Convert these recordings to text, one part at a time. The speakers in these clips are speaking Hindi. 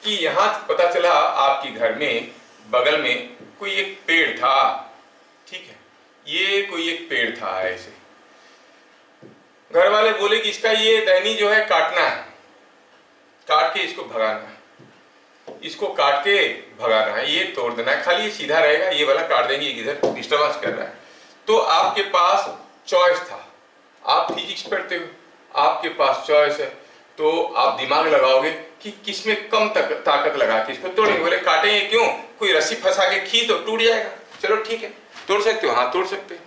कि यहाँ पता चला आपके घर में बगल में कोई एक पेड़ था, ठीक है, ये कोई एक पेड़ था ऐसे। घर वाले बोले कि इसका ये टहनी जो है काटना है, काट के इसको भगाना है, इसको काट के भगाना है, ये तोड़ देना है, खाली ये सीधा रहेगा, ये वाला काट देंगे, इधर डिस्टर्बेंस कर रहा है। तो आपके पास चॉइस था, आप फिजिक्स पढ़ते हो, आपके पास चॉइस है, तो आप दिमाग लगाओगे कि किसमें कम ताकत लगा के इसको तोड़ेंगे। बोले काटेंगे क्यों, कोई रस्सी फंसा के खींच तो टूट जाएगा, चलो ठीक है तोड़ सकते हो, हाँ तोड़ सकते हो।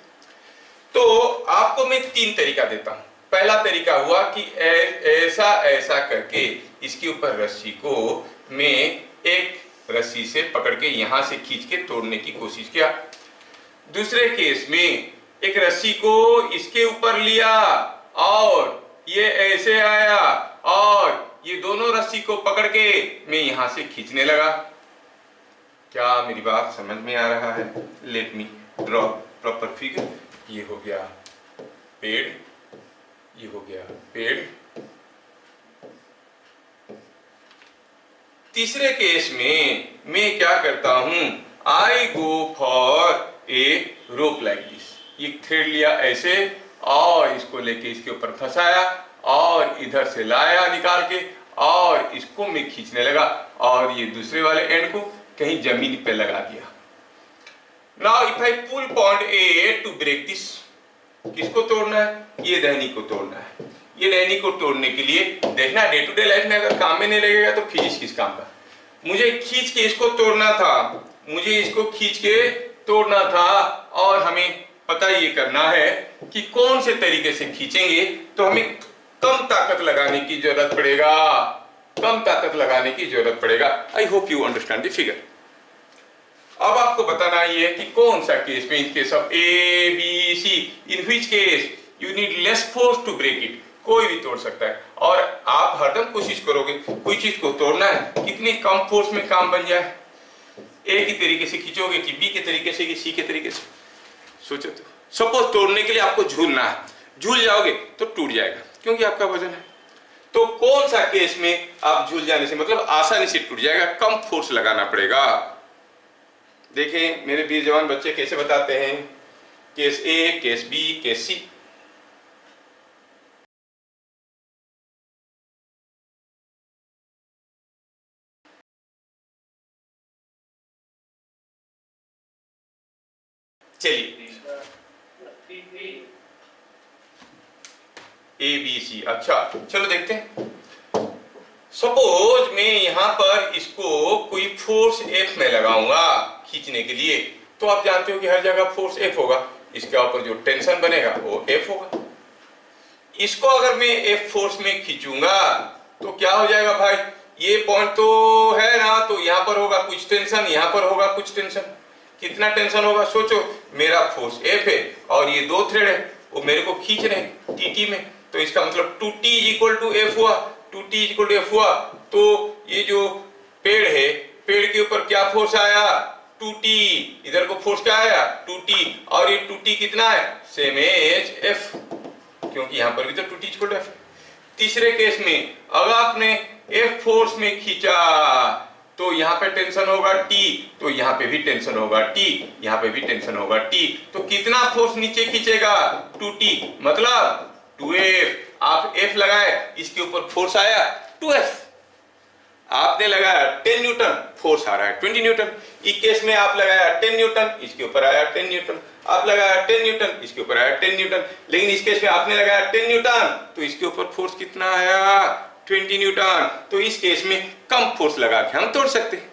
तो आपको मैं 3 तरीका देता हूं। पहला तरीका हुआ कि ऐसा ऐसा करके इसके ऊपर रस्सी को मैं एक रस्सी से पकड़ के यहां से खींच के तोड़ने की कोशिश किया। दूसरे केस में एक रस्सी को इसके ऊपर लिया और ये ऐसे आया और ये दोनों रस्सी को पकड़ के मैं यहां से खींचने लगा। क्या मेरी बात समझ में आ रहा है? Let me draw proper figure. ये हो गया पेड़, ये हो गया पेड़। तीसरे केस में मैं क्या करता हूं, I go for a rope like this. ये थ्रेड लिया ऐसे और इसको लेके इसके ऊपर फंसाया और इधर से लाया निकाल के और इसको मैं खींचने लगा और ये दूसरे वाले एंड को कहीं जमीन पे लगा दिया। Now if I pull point A to break this, किसको तोड़ना है? ये टहनी को तोड़ना है। ये टहनी को तोड़ने के लिए देखना डे टू डे लाइफ में अगर काम में नहीं लगेगा तो फिजिक्स किस काम का। मुझे खींच के इसको तोड़ना था, मुझे इसको खींच के तोड़ना था और हमें पता ये करना है कि कौन से तरीके से खींचेंगे तो हमें कम ताकत लगाने की जरूरत पड़ेगा, कम ताकत लगाने की जरूरत पड़ेगा। I hope you understand the figure. अब आपको बताना ये है कि कौन सा केस में, in case of A B C, in which case you need less force to break it. कोई भी तोड़ सकता है और आप हरदम कोशिश करोगे कोई चीज को तोड़ना है कितनी कम फोर्स में काम बन जाए। ए की तरीके से खींचोगे कि बी के तरीके से कि सी के तरीके से, सोचो। तो सपोज तोड़ने के लिए आपको झूलना है, झूल जाओगे तो टूट जाएगा क्योंकि आपका वजन है। तो कौन सा केस में आप झूल जाने से मतलब आसानी से टूट जाएगा, कम फोर्स लगाना पड़ेगा। देखें मेरे वीर जवान बच्चे कैसे बताते हैं, केस ए, केस बी, केस सी। चलिए ए बी सी, अच्छा चलो देखते हैं। सपोज मैं यहां पर इसको कोई फोर्स एफ में लगाऊंगा खींचने के लिए, तो आप जानते हो कि हर जगह फोर्स एफ होगा, इसके ऊपर जो टेंशन बनेगा वो एफ होगा। इसको अगर मैं एफ फोर्स में खींचूंगा तो क्या हो जाएगा भाई, ये पॉइंट तो है ना, तो यहां पर होगा कुछ टेंशन, यहां पर होगा कुछ टेंशन। कितना टेंशन होगा सोचो, मेरा फोर्स एफ है और ये 2 थ्रेड है वो मेरे को खींच रहे हैं टीटी में, तो इसका मतलब 2t इक्वल टू एफ हुआ, 2t इक्वल टू एफ हुआ। तो ये जो पेड़ है, पेड़ के ऊपर क्या फोर्स आया, 2t, इधर को फोर्स क्या आया 2t, और ये 2t कितना है, सेम एज एफ, क्योंकि यहां पर भी तो 2t इक्वल टू एफ। तीसरे केस में अगर आपने एफ फोर्स में खींचा तो यहाँ पे टेंशन होगा T, तो यहाँ पे भी टेंशन होगा T, यहाँ पे भी टेंशन होगा T, तो कितना फोर्स नीचे खींचेगा 2T, मतलब 2F। आप F लगाए, इसके ऊपर फोर्स आया 2F, आपने लगाया 10 न्यूटन, फोर्स आ रहा है 20 न्यूटन। इस केस में आप लगाया 10 न्यूटन, इसके ऊपर आया 10 न्यूटन, आप लगाया 10 न्यूटन, इसके ऊपर आया 10 न्यूटन। लेकिन इस केस में आपने लगाया 10 न्यूटन तो इसके ऊपर फोर्स कितना आया 20 न्यूटन। तो इस केस में कम फोर्स लगा के हम तोड़ सकते हैं।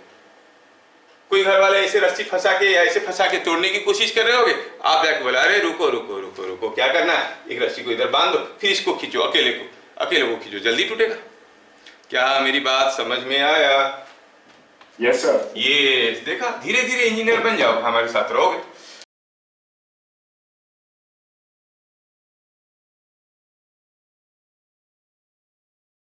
कोई घर वाले ऐसे रस्सी फंसा के या ऐसे फंसा के तोड़ने की कोशिश कर रहे होगे, आप जाके बोला अरे रुको रुको रुको रुको, क्या करना है, एक रस्सी को इधर बांध दो, फिर इसको खींचो, अकेले को खींचो, जल्दी टूटेगा। क्या मेरी बात समझ में आया? Yes sir. ये देखा, धीरे धीरे इंजीनियर बन जाओ, हमारे साथ रहोगे।